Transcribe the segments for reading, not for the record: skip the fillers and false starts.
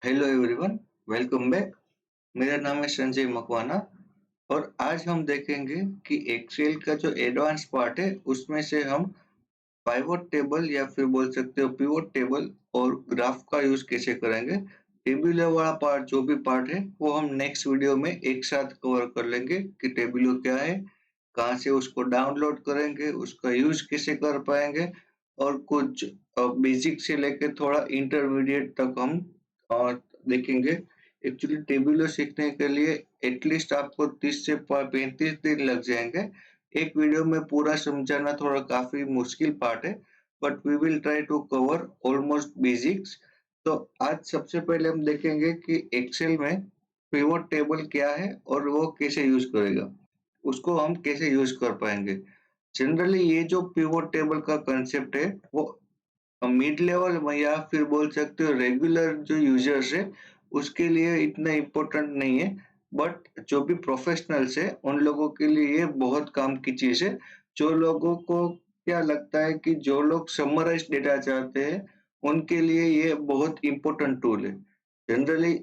Hello everyone, welcome back. मेरा नाम है संजय मकवाना और आज हम देखेंगे कि एक्सेल का जो एडवांस पार्ट है उसमें से हम पाइवट टेबल या फिर बोल सकते हो पिवट टेबल और ग्राफ का यूज कैसे करेंगे। टेबुलर वाला पार्ट जो भी पार्ट है वो हम नेक्स्ट वीडियो में एक साथ कवर कर लेंगे कि टेबुलर क्या है, कहाँ से उसको डाउनलोड करेंगे, उसका यूज कैसे कर पाएंगे और कुछ बेसिक से लेके थोड़ा इंटरमीडिएट तक हम अ, देखेंगे। एक्चुअली टेबुलर सीखने के लिए एटलीस्ट आपको 30 से 35 दिन लग जाएंगे। एक वीडियो में पूरा समझाना थोड़ा काफी मुश्किल पार्ट है, but we will try to cover almost basics. तो आज सबसे पहले हम देखेंगे कि एक्सेल में पिवट टेबल क्या है और वो कैसे यूज करेगा, उसको हम कैसे यूज कर पाएंगे। जनरली ये जो पिवट टेबल का कंसेप्ट है वो मिड लेवल में या फिर बोल सकते हो रेगुलर जो यूजर्स है उसके लिए इतना इम्पोर्टेंट नहीं है, बट जो भी प्रोफेशनल्स है उन लोगों के लिए ये बहुत काम की चीज है। जो लोगों को क्या लगता है कि जो लोग समराइज डेटा चाहते हैं उनके लिए ये बहुत इम्पोर्टेंट टूल है। जनरली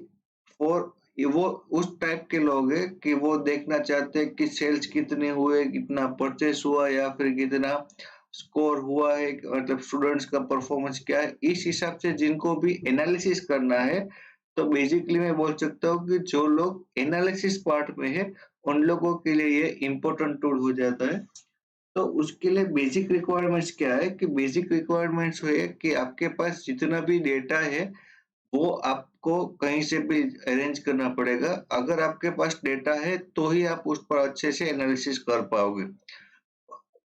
फॉर वो उस टाइप के लोग हैं कि वो देखना चाहते हैं कि सेल्स कितने हुए, कितना परचेस हुआ या फिर कितना स्कोर हुआ है, मतलब स्टूडेंट्स का परफॉर्मेंस क्या है। इस हिसाब से जिनको भी एनालिसिस करना है, तो बेसिकली मैं बोल सकता हूँ कि जो लोग एनालिसिस पार्ट में है उन लोगों के लिए ये इम्पोर्टेंट टूल हो जाता है। तो उसके लिए बेसिक रिक्वायरमेंट्स क्या है कि बेसिक रिक्वायरमेंट्स है कि आपके पास जितना भी डेटा है वो आपको कहीं से भी अरेंज करना पड़ेगा। अगर आपके पास डेटा है तो ही आप उस पर अच्छे से एनालिसिस कर पाओगे।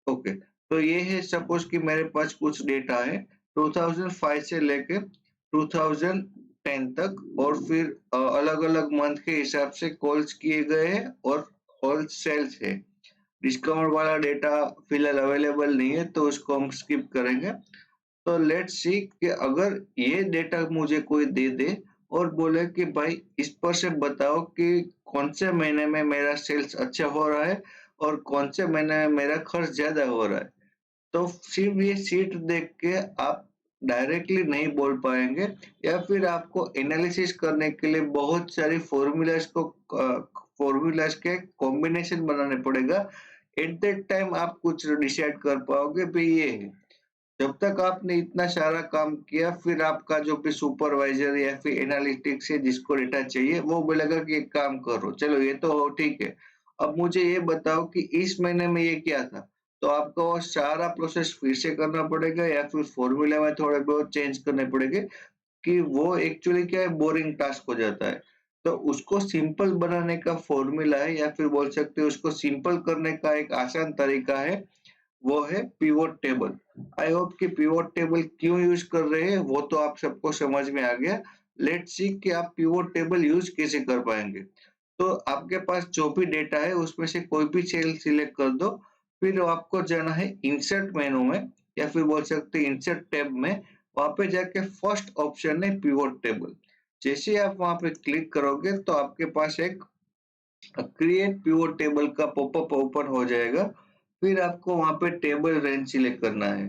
ओके, तो ये है सपोज कि मेरे पास कुछ डेटा है 2005 से लेके 2010 तक और फिर अलग-अलग मंथ के हिसाब से कॉल्स किए गए हैं और कॉल सेल्स है। डिस्काउंट वाला डेटा फिलहाल अवेलेबल नहीं है तो उसको हम स्किप करेंगे। तो लेट्स सी कि अगर ये डेटा मुझे कोई दे दे और बोले कि भाई इस पर से बताओ कि कौन से महीने में मेरा सेल्स अच्छा हो रहा है और कौन से महीने में मेरा खर्च ज्यादा हो रहा है, तो सिर्फ ये शीट देख के आप डायरेक्टली नहीं बोल पाएंगे या फिर आपको एनालिसिस करने के लिए बहुत सारी फॉर्मूलाज के कॉम्बिनेशन बनाने पड़ेगा। एट दैट टाइम आप कुछ डिसाइड कर पाओगे भाई ये है। जब तक आपने इतना सारा काम किया फिर आपका जो भी सुपरवाइजर या फिर एनालिटिक्स है जिसको डेटा चाहिए वो बोलेगा कि एक काम करो, चलो ये तो ठीक है, अब मुझे ये बताओ कि इस महीने में ये क्या था। तो आपको वो सारा प्रोसेस फिर से करना पड़ेगा या फिर फॉर्मूला में थोड़े बहुत चेंज करने पड़ेंगे कि वो एक्चुअली क्या है, बोरिंग टास्क हो जाता है। तो उसको सिंपल बनाने का फॉर्मूला है या फिर बोल सकते हो उसको सिंपल करने का एक आसान तरीका है, वो है पिवोट टेबल। आई होप कि पिवोट टेबल क्यों यूज कर रहे हैं वो तो आप सबको समझ में आ गया। लेट्स सी कि आप पिवोट टेबल यूज कैसे कर पाएंगे। तो आपके पास जो भी डेटा है उसमें से कोई भी सेल सिलेक्ट कर दो, फिर आपको जाना है इंसर्ट मेनू में या फिर बोल सकते हैं इंसर्ट टैब में। वहां पे जाके फर्स्ट ऑप्शन है पिवोट टेबल। जैसे ही आप वहां पे क्लिक करोगे तो आपके पास एक क्रिएट पिवोट टेबल का पॉपअप ओपन हो जाएगा। फिर आपको वहां पे टेबल रेंज सिलेक्ट करना है।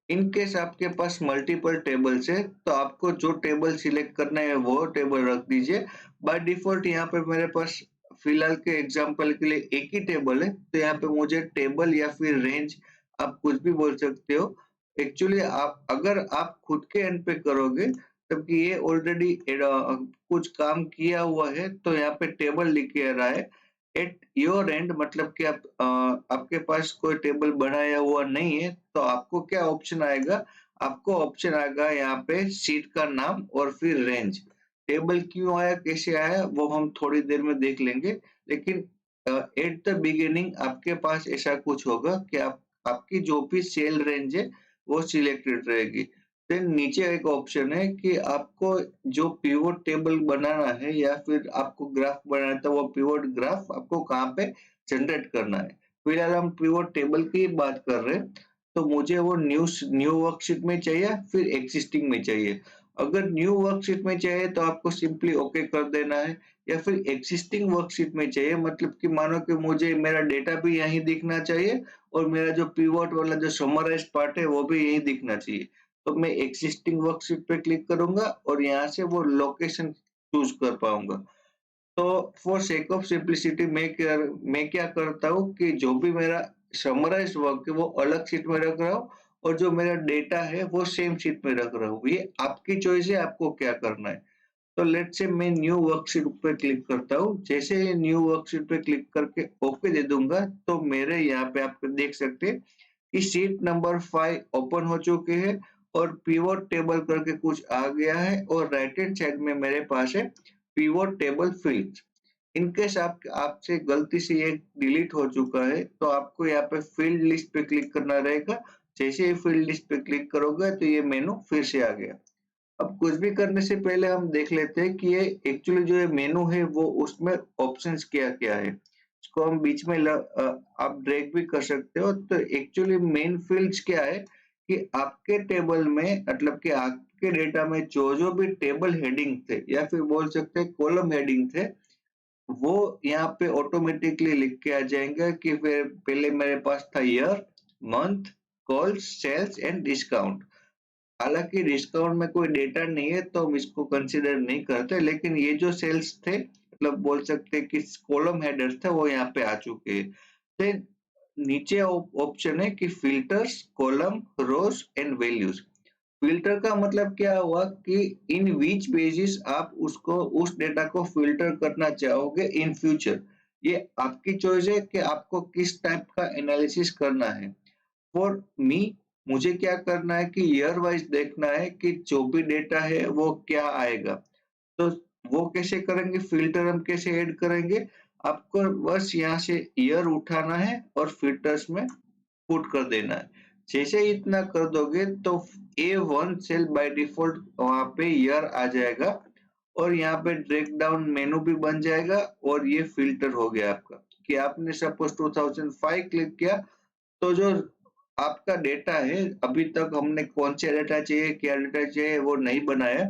इन केस आपके पास मल्टीपल टेबल्स है तो आपको जो टेबल सिलेक्ट करना है वो टेबल रख दीजिए। बाय डिफॉल्ट यहाँ पे मेरे पास फिलहाल के एग्जांपल के लिए एक ही टेबल है तो यहाँ पे मुझे टेबल या फिर रेंज, आप कुछ भी बोल सकते हो। एक्चुअली आप अगर आप खुद के एंड पे करोगे तब ये ऑलरेडी कुछ काम किया हुआ है तो यहाँ पे टेबल लिख के रहा है एट योर एंड, मतलब कि आप आपके पास कोई टेबल बनाया हुआ नहीं है तो आपको क्या ऑप्शन आएगा, आपको ऑप्शन आएगा यहाँ पे सीट का नाम और फिर रेंज। टेबल क्यों आया कैसे आया वो हम थोड़ी देर में देख लेंगे, लेकिन एट द बिगिनिंग आपके पास ऐसा कुछ होगा कि आप आपकी जो भी सेल रेंज है वो सिलेक्टेड रहेगी। फिर नीचे एक ऑप्शन है कि आपको जो पिवोट टेबल बनाना है या फिर आपको ग्राफ बनाना है तो वो पिवोट ग्राफ आपको कहाँ पे जनरेट करना है। फिलहाल हम पिवोट टेबल की बात कर रहे हैं तो मुझे वो न्यू वर्कशीट में चाहिए फिर एग्जिस्टिंग में चाहिए। अगर न्यू वर्कशीट में चाहिए तो आपको सिंपली ओके कर देना है, या फिर एग्जिस्टिंग वर्कशीट में चाहिए मतलब कि मानो कि मुझे मेरा डेटा भी यहीं दिखना चाहिए और मेरा जो पिवोट वाला जो समराइज्ड पार्ट है वो भी यहीं दिखना चाहिए। तो मैं एग्जिस्टिंग वर्कशीट पे क्लिक करूंगा और यहाँ से वो लोकेशन चूज कर पाऊंगा। तो फॉर सेक ऑफ सिंप्लिसिटी मैं क्या करता हूँ कि जो भी मेरा समराइज वर्क है वो अलग शीट में रख रहा हूँ और जो मेरा डेटा है वो सेम शीट में रख रहा हूँ। ये आपकी चॉइस है, आपको क्या करना है। तो लेट्स से मैं न्यू वर्कशीट पे क्लिक करता हूँ। जैसे ही न्यू वर्कशीट पे क्लिक करके ओके दे दूंगा तो मेरे यहाँ पे आप देख सकते हैं कि शीट नंबर 5 ओपन हो चुके हैं और पिवोट टेबल करके कुछ आ गया है और राइट हैंड साइड में मेरे पास है पिवोट टेबल फील्ड। इनकेस आप आपसे गलती से ये डिलीट हो चुका है तो आपको यहाँ पे फील्ड लिस्ट पे क्लिक करना रहेगा। जैसे ही फील्ड लिस्ट पे क्लिक करोगे तो ये मेनू फिर से आ गया। अब कुछ भी करने से पहले हम देख लेते हैं कि ये एक्चुअली जो ये मेनू है वो उसमें ऑप्शंस क्या-क्या है। इसको हम बीच में आप ड्रैग भी कर सकते हो। तो एक्चुअली मेन फील्ड्स क्या है कि आपके टेबल में मतलब कि आपके डेटा में जो-जो भी टेबल हेडिंग थे या फिर बोल सकते हैं कॉलम हेडिंग थे, वो यहाँ पे ऑटोमेटिकली लिख के आ जाएंगे कि फिर पहले मेरे पास था year, month, calls, sales and discount. हालांकि डिस्काउंट में कोई डेटा नहीं है तो हम इसको कंसीडर नहीं करते, लेकिन ये जो सेल्स थे मतलब बोल सकते हैं कि कॉलम हेडर्स थे वो यहाँ पे आ चुके हैं। देन नीचे ऑप्शन है कि filters, columns, rows and values. Filter का मतलब क्या हुआ कि इन विच बेसिस आप उसको उस डेटा को फिल्टर करना चाहोगे इन फ्यूचर। ये आपकी चॉइस है कि आपको किस टाइप का एनालिसिस करना है। फॉर मी मुझे क्या करना है कि ईयर वाइज देखना है कि जो भी डेटा है वो क्या आएगा। तो वो कैसे करेंगे, फिल्टर हम कैसे ऐड करेंगे। आपको बस यहाँ से ईयर उठाना है और फिल्टर्स में पुट कर देना है। जैसे ही इतना कर दोगे तो A1 सेल बाय डिफॉल्ट वहां पे ईयर आ जाएगा और यहाँ पे ड्रैग डाउन मेनू भी बन जाएगा और ये फिल्टर हो गया आपका। कि आपने सपोज 2005 क्लिक किया तो जो आपका डेटा है अभी तक हमने कौन से डेटा चाहिए क्या डेटा चाहिए वो नहीं बनाया,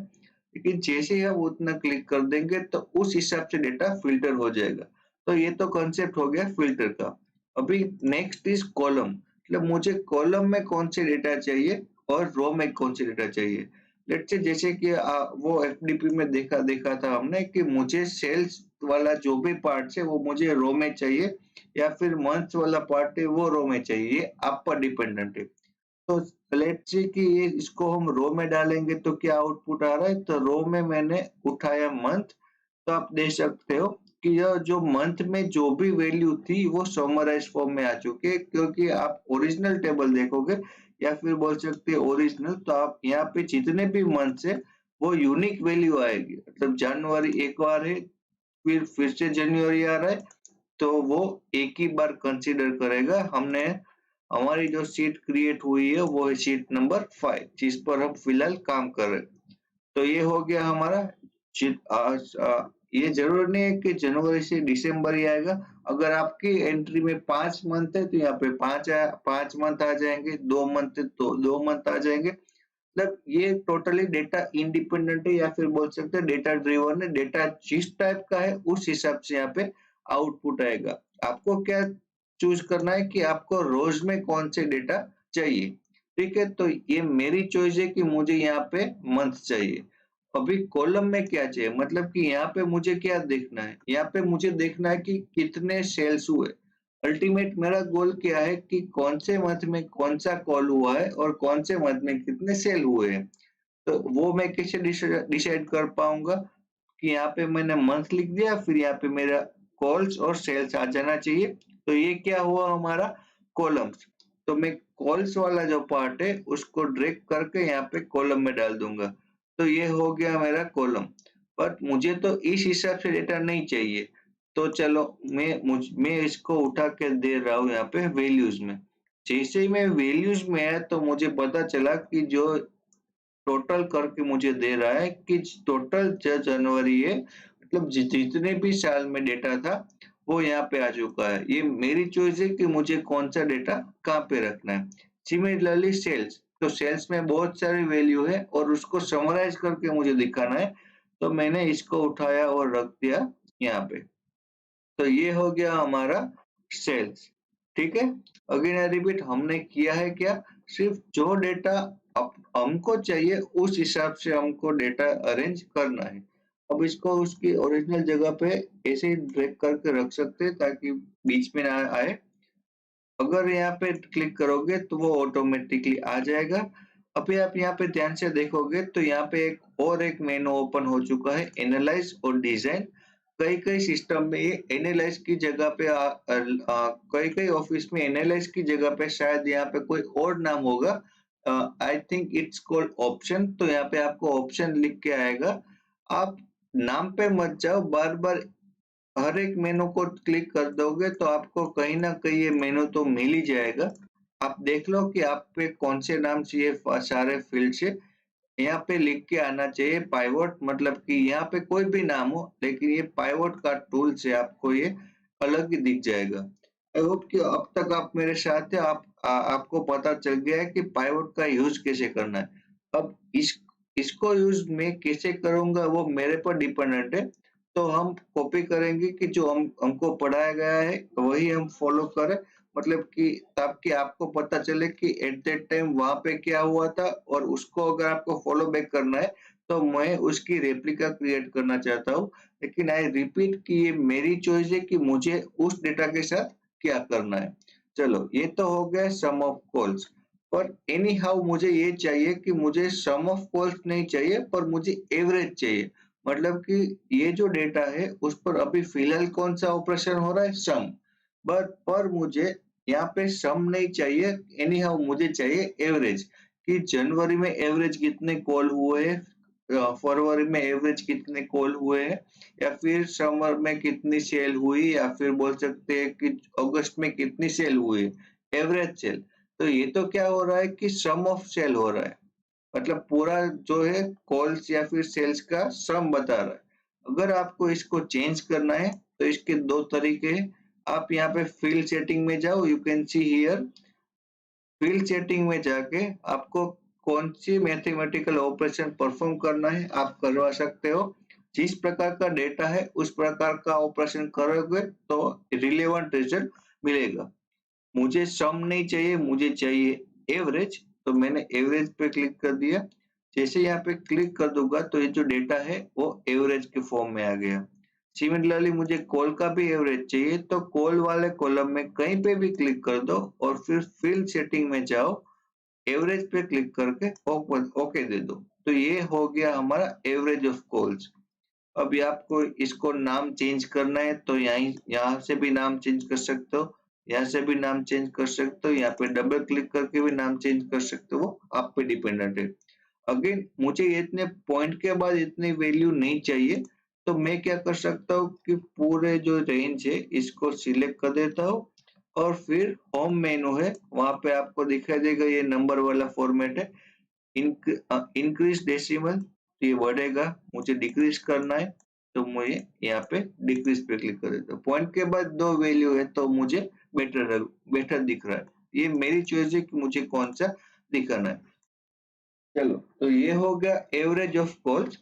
लेकिन जैसे ही हम उतना क्लिक कर देंगे तो उस हिसाब से डेटा फिल्टर हो जाएगा। तो ये तो कॉन्सेप्ट हो गया फिल्टर का। अभी नेक्स्ट इज कॉलम, मतलब मुझे कॉलम में कौन से डेटा चाहिए और रो में कौन से डेटा चाहिए। लेट्स से जैसे कि वो एफडीपी में देखा देखा था हमने कि मुझे सेल्स वाला जो भी पार्ट है वो मुझे रो में चाहिए या फिर मंथ वाला पार्ट है वो रो में चाहिए, ये आप पर डिपेंडेंट है। तो लेट्स सी कि ये इसको हम रो में डालेंगे तो क्या आउटपुट आ रहा है। तो रो में मैंने उठाया मंथ। तो आप देख सकते हो कि यह जो मंथ में जो भी वैल्यू थी वो समराइज फॉर्म में आ चुकी है, क्योंकि आप ओरिजिनल टेबल देखोगे या फिर बोल सकते हैं ओरिजिनल, तो आप यहाँ पे जितने भी मंथ है वो यूनिक वैल्यू आएगी। मतलब जनवरी एक बार है, फिर से जनवरी आ रहा है, तो वो एक ही बार कंसीडर करेगा। हमने हमारी जो शीट क्रिएट हुई है वो है शीट नंबर 5 जिस पर हम फिलहाल काम कर रहे हैं। तो ये हो गया हमारा ये जरूर नहीं है कि जनवरी से दिसंबर ही आएगा। अगर आपकी एंट्री में 5 मंथ है तो यहाँ पे 5 मंथ आ जाएंगे, 2 मंथ है तो 2 मंथ आ जाएंगे। मतलब ये टोटली डेटा इंडिपेंडेंट है या फिर बोल सकते हैं डेटा ड्रिवन है। डेटा जिस टाइप का है उस हिसाब से यहाँ पे आउटपुट आएगा। आपको क्या चूज करना है कि आपको रोज में कौन से डेटा चाहिए। ठीक है, तो ये मेरी चॉइस है कि मुझे यहाँ पे मंथ चाहिए। अभी कॉलम में क्या चाहिए, मतलब कि यहाँ पे मुझे क्या देखना है, यहाँ पे मुझे देखना है कि कितने सेल्स हुए। अल्टीमेट मेरा गोल क्या है कि कौन से मंथ में कौन सा कॉल हुआ है और कौन से मंथ में कितने सेल हुए हैं। तो वो मैं कैसे डिसाइड कर पाऊंगा कि यहाँ पे मैंने मंथ लिख दिया, फिर यहाँ पे मेरा कॉल्स और सेल्स आ जाना चाहिए। तो ये क्या हुआ हमारा कॉलम्स। तो मैं कॉल्स वाला जो पार्ट है उसको ड्रैग करके यहाँ पे कॉलम में डाल दूंगा। तो ये हो गया मेरा कॉलम। बट मुझे तो इस हिसाब से डेटा नहीं चाहिए। तो चलो मैं इसको उठा के दे रहा हूँ यहाँ पे वैल्यूज में। जैसे ही मैं वैल्यूज में आया तो मुझे पता चला कि जो टोटल करके मुझे दे रहा है कि टोटल जनवरी है, मतलब जितने भी साल में डेटा था वो यहाँ पे आ चुका है। ये मेरी चॉइस है कि मुझे कौन सा डेटा कहाँ पे रखना है। सिमिलरली सेल्स, तो सेल्स में बहुत सारी वैल्यू है और उसको समराइज करके मुझे दिखाना है। तो मैंने इसको उठाया और रख दिया यहाँ पे। तो ये हो गया हमारा सेल्स। ठीक है, अगेन आई रिपीट, हमने किया है क्या, सिर्फ जो डेटा हमको चाहिए उस हिसाब से हमको डेटा अरेंज करना है। अब इसको उसकी ओरिजिनल जगह पे ऐसे ही ड्रैग करके रख सकते हैं ताकि बीच में ना आए। अगर यहाँ पे क्लिक करोगे तो वो ऑटोमेटिकली आ जाएगा। अभी आप यहाँ पे ध्यान से देखोगे तो यहाँ पे एक मेनू ओपन हो चुका है, एनालाइज और डिजाइन। कई कई सिस्टम में ये एनालाइज की जगह पे कई कई ऑफिस में एनालाइज की जगह पे शायद यहाँ पे कोई और नाम होगा। I think it's called option. तो यहाँ पे आपको ऑप्शन लिख के आएगा। आप नाम पे मत जाओ, बार बार हर एक मेनू को क्लिक कर दोगे तो आपको कहीं ना कहीं ये मेनू तो मिल ही जाएगा। आप देख लो कि आप पे कौन से नाम चाहिए सारे फील्ड से। यहाँ पे लिख के आना चाहिए पाइवोट, मतलब कि यहाँ पे कोई भी नाम हो लेकिन ये पाइवोट का टूल से आपको ये अलग ही दिख जाएगा। आई होप कि अब तक आप मेरे साथ है, आपको पता चल गया है कि पाइवोट का यूज कैसे करना है। अब इसको यूज मैं कैसे करूंगा वो मेरे पर डिपेंडेंट है। तो हम कॉपी करेंगे कि जो हमको पढ़ाया गया है वही हम फॉलो करें, मतलब कि ताकि आपको पता चले कि एट दैट टाइम वहां पे क्या हुआ था, और उसको अगर आपको फॉलो बैक करना है तो मैं उसकी रेप्लिका क्रिएट करना चाहता हूँ। लेकिन आई रिपीट कि ये मेरी चॉइस है कि मुझे उस डेटा के साथ क्या करना है। चलो ये तो हो गया सम ऑफ कॉल्स। पर एनी हाउ मुझे ये चाहिए कि मुझे सम ऑफ कॉल्स नहीं चाहिए पर मुझे एवरेज चाहिए। मतलब कि ये जो डेटा है उस पर अभी फिलहाल कौन सा ऑपरेशन हो रहा है, सम। बट पर मुझे यहाँ पे सम नहीं चाहिए, एनी हाउ मुझे चाहिए एवरेज, कि जनवरी में एवरेज कितने कॉल हुए हैं, फरवरी में एवरेज कितने कॉल हुए हैं, या फिर समर में कितनी सेल हुई, या फिर बोल सकते हैं कि अगस्त में कितनी सेल हुई, एवरेज सेल। तो ये तो क्या हो रहा है कि सम ऑफ सेल हो रहा है, मतलब पूरा जो है कॉल्स या फिर सेल्स का सम बता रहा है। अगर आपको इसको चेंज करना है तो इसके दो तरीके हैं। आप यहाँ पे फील्ड सेटिंग में जाओ, you can see here. Field setting में जाके आपको कौन सी मैथमेटिकल ऑपरेशन परफॉर्म करना है आप करवा सकते हो। जिस प्रकार का डेटा है उस प्रकार का ऑपरेशन करोगे तो रिलेवेंट रिजल्ट मिलेगा। मुझे सम नहीं चाहिए, मुझे चाहिए एवरेज। तो मैंने एवरेज पे क्लिक कर दिया। जैसे यहाँ पे क्लिक कर दूंगा तो ये जो डेटा है वो एवरेज के फॉर्म में आ गया। सिमिलरली मुझे कॉल का भी एवरेज चाहिए, तो कॉल वाले कॉलम में कहीं पे भी क्लिक कर दो और फिर फील्ड सेटिंग में जाओ, एवरेज पे क्लिक करके ओके दे दो। तो ये हो गया हमारा एवरेज ऑफ कॉल्स। अभी आपको इसको नाम चेंज करना है तो यहाँ से भी नाम चेंज कर सकते हो, यहाँ से भी नाम चेंज कर सकते हो, यहाँ पे डबल क्लिक करके भी नाम चेंज कर सकते हो, वो आप पे डिपेंडेंट है। अगेन मुझे इतने पॉइंट के बाद इतनी वैल्यू नहीं चाहिए, तो मैं क्या कर सकता हूँ कि पूरे जो रेंज है इसको सिलेक्ट कर देता हूँ, और फिर होम मेनू है वहां पे आपको दिखाई देगा ये नंबर वाला फॉर्मेट है। इंक्रीज डेसिमल, तो ये बढ़ेगा। मुझे डिक्रीज करना है तो मुझे यहाँ पे डिक्रीज पे क्लिक कर देता हूँ। पॉइंट के बाद दो वैल्यू है तो मुझे बेटर दिख रहा है। ये मेरी चॉइस है कि मुझे कौन सा दिखाना है। चलो तो ये हो गया एवरेज ऑफ कॉल्स।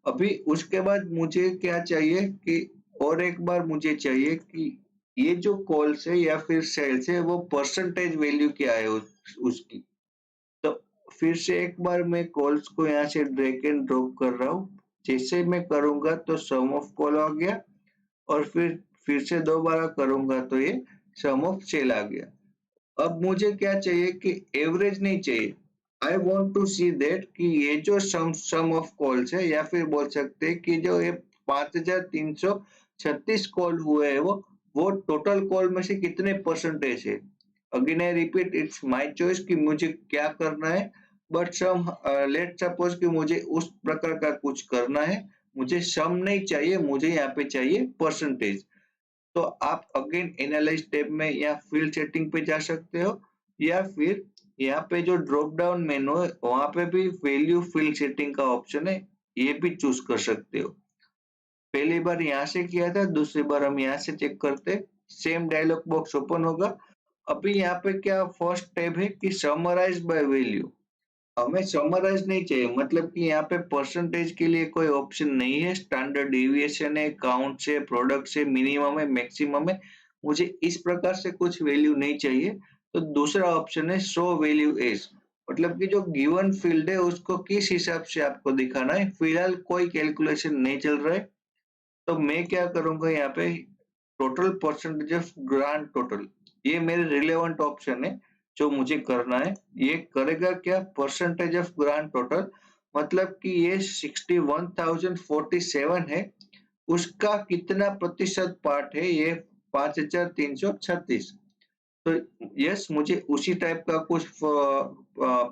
अभी उसके बाद मुझे क्या चाहिए कि और एक बार मुझे चाहिए कि ये जो कॉल्स है या फिर सेल्स है वो परसेंटेज वैल्यू क्या है उसकी। तो फिर से एक बार मैं कॉल्स को यहाँ से ड्रैग एंड ड्रॉप कर रहा हूँ। जैसे मैं करूंगा तो सम ऑफ कॉल आ गया, और फिर से दोबारा करूंगा तो ये सम ऑफ सेल आ गया। अब मुझे क्या चाहिए कि एवरेज नहीं चाहिए। I want to see that कि ये जो सम ऑफ कॉल्स है, या फिर बोल सकते हैं कि जो ये 5336 कॉल हुए हैं वो टोटल कॉल में से कितने परसेंटेज है। Again I repeat, it's my choice कि मुझे क्या करना है। बट सम लेट सपोज कि मुझे उस प्रकार का कुछ करना है। मुझे सम नहीं चाहिए, मुझे यहाँ पे चाहिए परसेंटेज। तो आप अगेन एनालाइज टैब में या फील्ड सेटिंग पे जा सकते हो, या फिर यहाँ पे जो ड्रॉप डाउन मेनू है वहां पे भी वैल्यू फील्ड सेटिंग का ऑप्शन है, ये भी चूज कर सकते हो। पहली बार यहाँ से किया था, दूसरी बार हम यहाँ से चेक करते, सेम डायलॉग बॉक्स ओपन होगा। अभी यहाँ पे क्या फर्स्ट टैब है कि समराइज बाय वैल्यू। हमें समराइज नहीं चाहिए, मतलब कि यहाँ पे परसेंटेज के लिए कोई ऑप्शन नहीं है। स्टैंडर्ड डेविएशन है, काउंट से, प्रोडक्ट से, मिनिमम है, मैक्सिमम है। मुझे इस प्रकार से कुछ वैल्यू नहीं चाहिए। तो दूसरा ऑप्शन है शो वैल्यू एज। मतलब कि जो गिवन फील्ड है उसको किस हिसाब से आपको दिखाना है। फिलहाल कोई कैलकुलेशन नहीं चल रहा है, तो मैं क्या करूंगा यहाँ पे total percentage of grand total, ये मेरे रिलेवेंट ऑप्शन है जो मुझे करना है। ये करेगा क्या, परसेंटेज ऑफ ग्रांड टोटल, मतलब कि ये 61,047 है, उसका कितना प्रतिशत पार्ट है, ये 5,336। तो यस, मुझे उसी टाइप का कुछ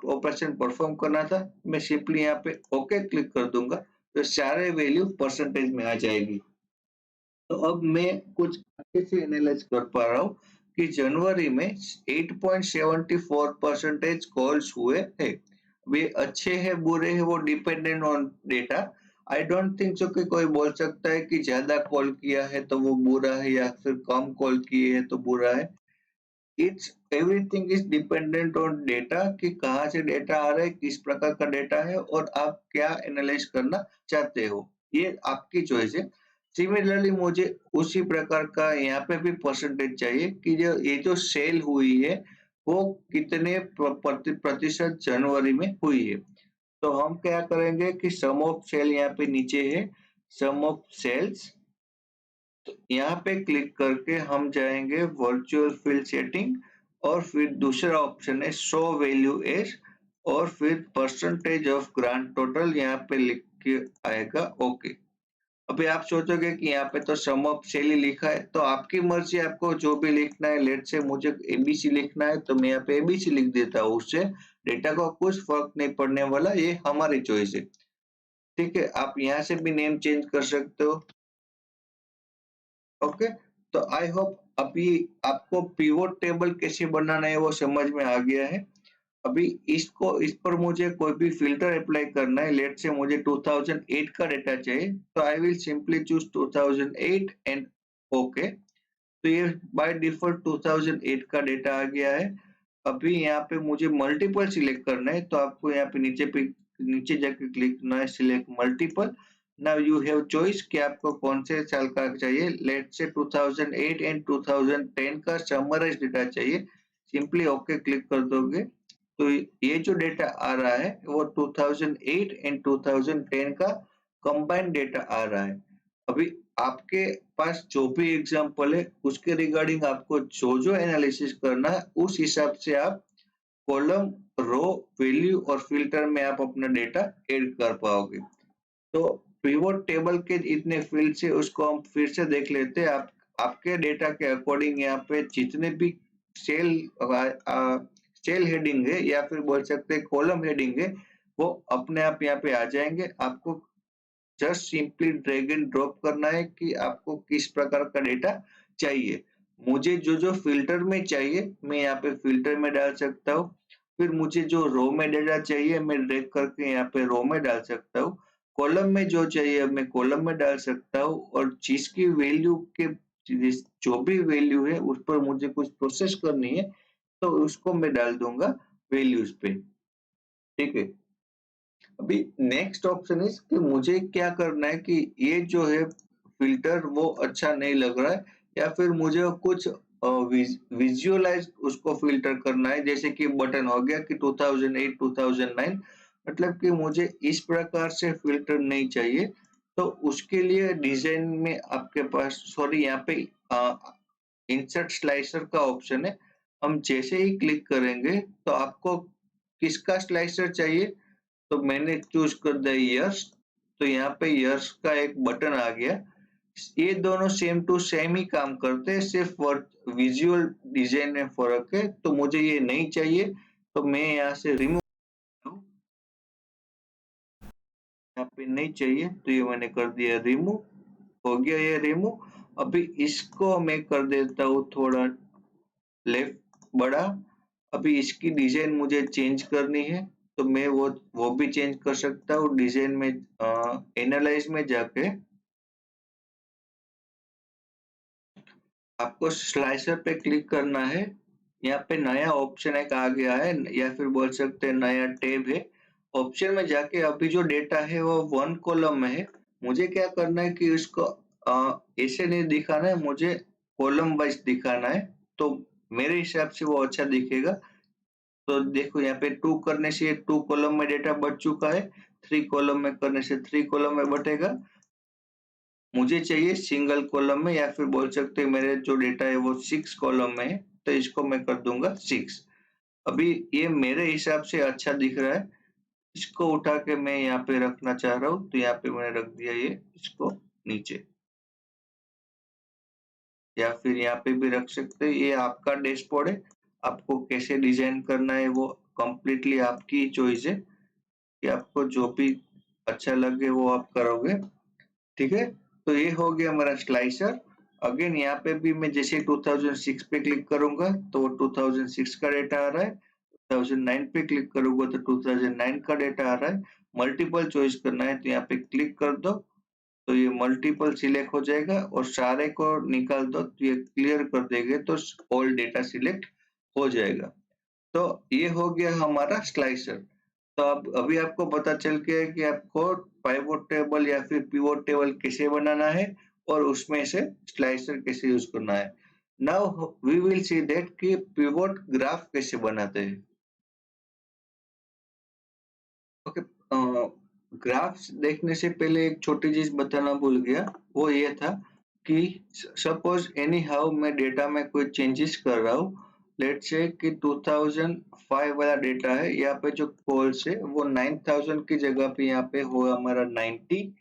ऑपरेशन परफॉर्म करना था। मैं सिंपली यहाँ पे ओके क्लिक कर दूंगा, तो सारे वैल्यू परसेंटेज में आ जाएगी। तो अब मैं कुछ अच्छे से एनालाइज कर पा रहा हूँ कि जनवरी में 8.74 परसेंटेज कॉल्स हुए हैं। वे अच्छे हैं बुरे हैं वो dependent on data. I don't think so कि कोई बोल सकता है कि ज्यादा कॉल किया है तो वो बुरा है या फिर कम कॉल किए हैं तो बुरा है। It's everything is dependent on data कि कहाँ से डेटा आ रहा है, किस प्रकार का डेटा है और आप क्या एनालाइज करना चाहते हो, ये आपकी चॉइस है। सिमिलरली मुझे उसी प्रकार का यहाँ पे भी परसेंटेज चाहिए कि जो ये जो सेल हुई है वो कितने प्रतिशत जनवरी में हुई है। तो हम क्या करेंगे कि सम ऑफ सेल यहाँ पे नीचे है, सम ऑफ सेल्स, तो यहाँ पे क्लिक करके हम जाएंगे वर्चुअल फील्ड सेटिंग और फिर दूसरा ऑप्शन है शो वैल्यू एज और फिर परसेंटेज ऑफ ग्रांड टोटल यहाँ पे लिख के आएगा ओके। अभी आप सोचोगे कि यहाँ पे तो सम ऑफ सेल ही लिखा है, तो आपकी मर्जी, आपको जो भी लिखना है। लेट से मुझे एबीसी लिखना है तो मैं यहाँ पे एबीसी लिख देता हूँ, उससे डेटा को कुछ फर्क नहीं पड़ने वाला, ये हमारी चॉइस है। ठीक है, आप यहाँ से भी नेम चेंज कर सकते हो। ओके, तो आई होप अभी आपको पिवोट टेबल कैसे बनाना है वो समझ में आ गया है। अभी इस पर मुझे कोई भी फिल्टर अप्लाई करना है। लेट से मुझे 2008 का डेटा चाहिए, तो I will simply choose 2008 and okay. तो ये बाय डिफॉल्ट 2008 का डेटा आ गया है। अभी यहाँ पे मुझे मल्टीपल सिलेक्ट करना है, तो आपको यहाँ पे नीचे जाके क्लिक करना है select multiple. Now you have choice कि आपको कौन से साल का चाहिए। लेट से 2008 एंड 2010 का समराइज डेटा चाहिए, सिंपली ओके क्लिक कर दोगे तो ये जो डेटा आ रहा है वो 2008 एंड 2010 का कंबाइंड डेटा आ रहा है। अभी आपके पास जो भी एग्जांपल है उसके रिगार्डिंग आपको जो जो एनालिसिस करना है उस हिसाब से आप कॉलम, रो, वैल्यू और फिल्टर में आप अपना डेटा ऐड कर पाओगे। तो पिवोट टेबल के इतने फील्ड है उसको हम फिर से देख लेते हैं। आप आपके डेटा के अकॉर्डिंग यहाँ पे जितने भी सेल सेल हेडिंग है या फिर बोल सकते हैं कॉलम हेडिंग है, वो अपने आप यहाँ पे आ जाएंगे। आपको just simply drag and drop करना है कि आपको किस प्रकार का डेटा चाहिए। मुझे जो जो फिल्टर में चाहिए मैं यहाँ पे फिल्टर में डाल सकता हूँ। फिर मुझे जो रो में डेटा चाहिए मैं ड्रैग करके यहाँ पे रो में डाल सकता हूँ। कॉलम में जो चाहिए मैं कॉलम में डाल सकता हूँ, और जिसकी वैल्यू के जो भी वैल्यू है उस पर मुझे कुछ प्रोसेस करनी है तो उसको मैं डाल दूंगा वैल्यूज पे। ठीक है, अभी नेक्स्ट ऑप्शन इज कि मुझे क्या करना है कि ये जो है फिल्टर वो अच्छा नहीं लग रहा है, या फिर मुझे कुछ विजुअलाइज उसको फिल्टर करना है। जैसे कि बटन हो गया कि 2008 2009, मतलब कि मुझे इस प्रकार से फिल्टर नहीं चाहिए। तो उसके लिए डिजाइन में आपके पास, सॉरी, यहाँ पे इंसर्ट स्लाइसर का ऑप्शन है। हम जैसे ही क्लिक करेंगे तो आपको किसका स्लाइसर चाहिए, तो मैंने चूज कर दिया यस। तो यहाँ पे यस का एक बटन आ गया। ये दोनों सेम टू सेम ही काम करते हैं, सिर्फ विजुअल डिजाइन में फर्क है। तो मुझे ये नहीं चाहिए, तो मैं यहाँ से रिमूव, यहाँ पे नहीं चाहिए तो ये मैंने कर दिया रिमूव। हो गया ये रिमूव। अभी इसको मैं कर देता हूँ थोड़ा लेफ्ट बड़ा। अभी इसकी डिजाइन मुझे चेंज करनी है, तो मैं वो भी चेंज कर सकता हूँ डिजाइन में। एनालाइज में जाके आपको स्लाइसर पे क्लिक करना है। यहाँ पे नया ऑप्शन एक आ गया है, या फिर बोल सकते हैं नया टैब है। ऑप्शन में जाके अभी जो डेटा है वो वन कॉलम में है। मुझे क्या करना है कि उसको ऐसे नहीं दिखाना है, मुझे कॉलम वाइज दिखाना है। तो मेरे हिसाब से वो अच्छा दिखेगा। तो देखो यहाँ पे 2 करने से 2 कॉलम में डेटा बच चुका है, 3 कॉलम में करने से 3 कॉलम में बटेगा। मुझे चाहिए सिंगल कॉलम में, या फिर बोल सकते हैं मेरे जो डेटा है वो 6 कॉलम में है, तो इसको मैं कर दूंगा 6। अभी ये मेरे हिसाब से अच्छा दिख रहा है। इसको उठा के मैं यहाँ पे रखना चाह रहा हूँ, तो यहाँ पे मैंने रख दिया ये इसको नीचे, या फिर यहाँ पे भी रख सकते हैं। ये आपका डैशबोर्ड है, आपको कैसे डिजाइन करना है वो कंप्लीटली आपकी चॉइस है, कि आपको जो भी अच्छा लगे वो आप करोगे। ठीक है, तो ये हो गया हमारा स्लाइसर। अगेन यहाँ पे भी मैं जैसे 2006 पे क्लिक करूंगा तो 2006 का डेटा आ रहा है, 2009 पे क्लिक करूंगा तो 2009 का डेटा आ रहा है। मल्टीपल चॉइस करना है तो यहाँ पे क्लिक कर दो, तो ये मल्टीपल सिलेक्ट हो जाएगा, और सारे को निकाल दो तो ये क्लियर कर देंगे, तो ऑल डेटा सिलेक्ट हो जाएगा। तो ये हो गया हमारा स्लाइसर। तो अब अभी आपको पता चल गया है कि आपको पाइवोट टेबल या फिर पिवोट टेबल कैसे बनाना है, और उसमें से स्लाइसर कैसे यूज करना है। Now we will see that कि पिवोट ग्राफ कैसे बनाते हैं। ओके, ग्राफ्स देखने से पहले एक छोटी चीज बताना भूल गया, वो ये था कि सपोज एनी हाउ मैं डेटा में कोई चेंजेस कर रहा हूँ। लेट्स से कि 2005 वाला डेटा है, यहाँ पे जो कॉल्स है वो 9000 की जगह पे यहाँ पे हो हमारा 90।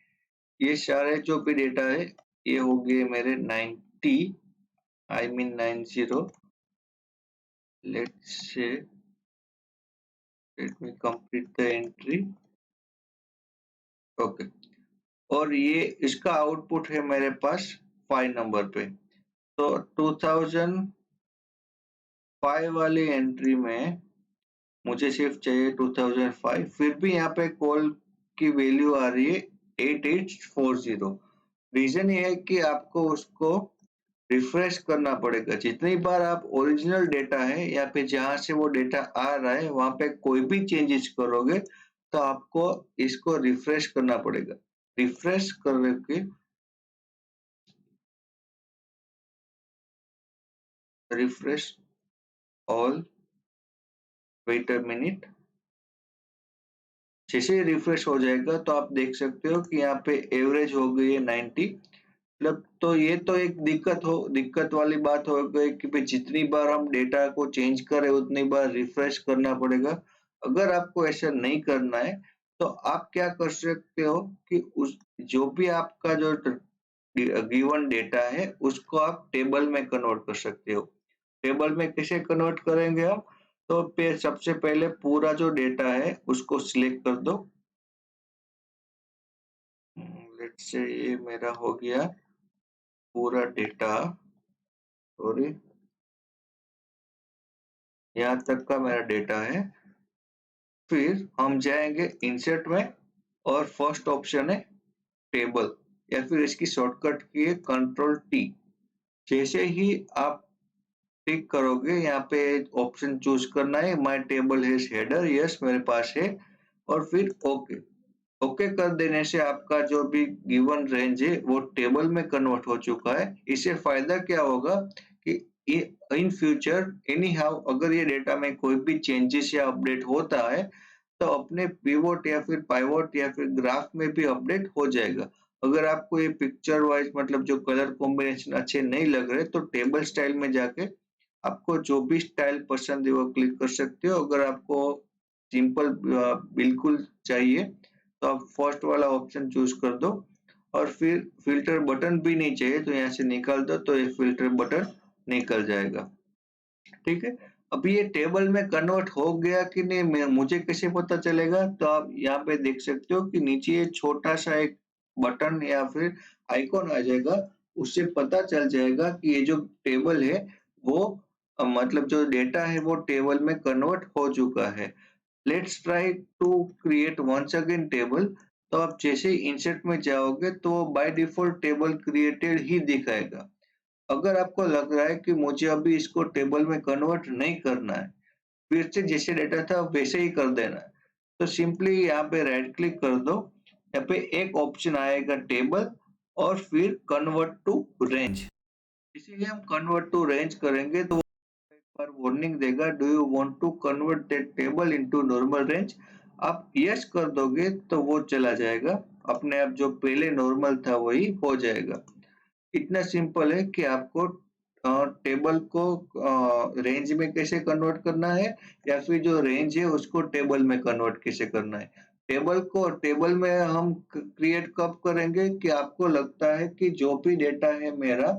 ये सारे जो भी डेटा है ये हो गए मेरे 90, I mean 90। Let's say let me complete the entry. Okay, और ये इसका आउटपुट है मेरे पास 5 नंबर पे। तो 2005 वाली एंट्री में मुझे सिर्फ चाहिए 2005, फिर भी यहाँ पे कॉल की वैल्यू आ रही है 8840। रीजन ये है कि आपको उसको रिफ्रेश करना पड़ेगा। जितनी बार आप ओरिजिनल डेटा है या फिर जहां से वो डेटा आ रहा है वहां पे कोई भी चेंजेस करोगे तो आपको इसको रिफ्रेश करना पड़ेगा। रिफ्रेश करके refresh all, wait a minute. जैसे ही रिफ्रेश हो जाएगा तो आप देख सकते हो कि यहाँ पे एवरेज हो गई है 90। मतलब तो ये तो एक दिक्कत वाली बात हो गई कि भाई जितनी बार हम डेटा को चेंज करें उतनी बार रिफ्रेश करना पड़ेगा। अगर आपको ऐसा नहीं करना है तो आप क्या कर सकते हो कि उस जो भी आपका जो गिवन डेटा है उसको आप टेबल में कन्वर्ट कर सकते हो। टेबल में कैसे कन्वर्ट करेंगे हम, तो पे सबसे पहले पूरा जो डेटा है उसको सिलेक्ट कर दो। लेट्स से ये मेरा हो गया पूरा डेटा, सॉरी यहाँ तक का मेरा डेटा है। फिर हम जाएंगे इंसर्ट में, और फर्स्ट ऑप्शन है टेबल, या फिर इसकी शॉर्टकट की है कंट्रोल टी। जैसे ही आप टिक करोगे यहाँ पे ऑप्शन चूज करना है my table has header, yes मेरे पास है, और फिर ओके। ओके कर देने से आपका जो भी गिवन रेंज है वो टेबल में कन्वर्ट हो चुका है। इससे फायदा क्या होगा कि ये इन फ्यूचर एनी हाउ अगर ये डेटा में कोई भी चेंजेस या अपडेट होता है तो अपने पिवोट या फिर पाइवोट या फिर ग्राफ में भी अपडेट हो जाएगा। अगर आपको ये पिक्चर वाइज मतलब जो कलर कॉम्बिनेशन अच्छे नहीं लग रहे तो टेबल स्टाइल में जाके आपको जो भी स्टाइल पसंद है वो क्लिक कर सकते हो। अगर आपको सिंपल बिल्कुल चाहिए तो आप फर्स्ट वाला ऑप्शन चूज कर दो, और फिर फिल्टर बटन भी नहीं चाहिए तो यहाँ से निकाल दो, तो ये फिल्टर बटन निकल जाएगा। ठीक है, अभी ये टेबल में कन्वर्ट हो गया कि नहीं मुझे कैसे पता चलेगा, तो आप यहाँ पे देख सकते हो कि नीचे ये छोटा सा एक बटन या फिर आइकॉन आ जाएगा। उससे पता चल जाएगा कि ये जो टेबल है वो मतलब जो डेटा है वो टेबल में कन्वर्ट हो चुका है। Let's try to create once again table. तो आप जैसे ही इंसर्ट में जाओगे तो बाय डिफॉल्ट टेबल क्रिएटेड ही दिखाएगा। अगर आपको लग रहा है कि मुझे अभी इसको टेबल में कन्वर्ट नहीं करना है, फिर से जैसे डेटा था वैसे ही कर देना है, तो सिंपली यहाँ पे राइट क्लिक कर दो। यहाँ पे एक ऑप्शन आएगा टेबल, और फिर कन्वर्ट टू रेंज। इसीलिए हम कन्वर्ट टू रेंज करेंगे तो पर वार्निंग देगा, do you want to convert that table into normal range. आप यस कर दोगे तो वो चला जाएगा, अपने आप जो पहले नॉर्मल था वही हो जाएगा। इतना सिंपल है कि आपको टेबल को रेंज में कैसे कन्वर्ट करना है, या फिर जो रेंज है उसको टेबल में कन्वर्ट कैसे करना है। टेबल को टेबल में हम क्रिएट कब करेंगे कि आपको लगता है कि जो भी डेटा है मेरा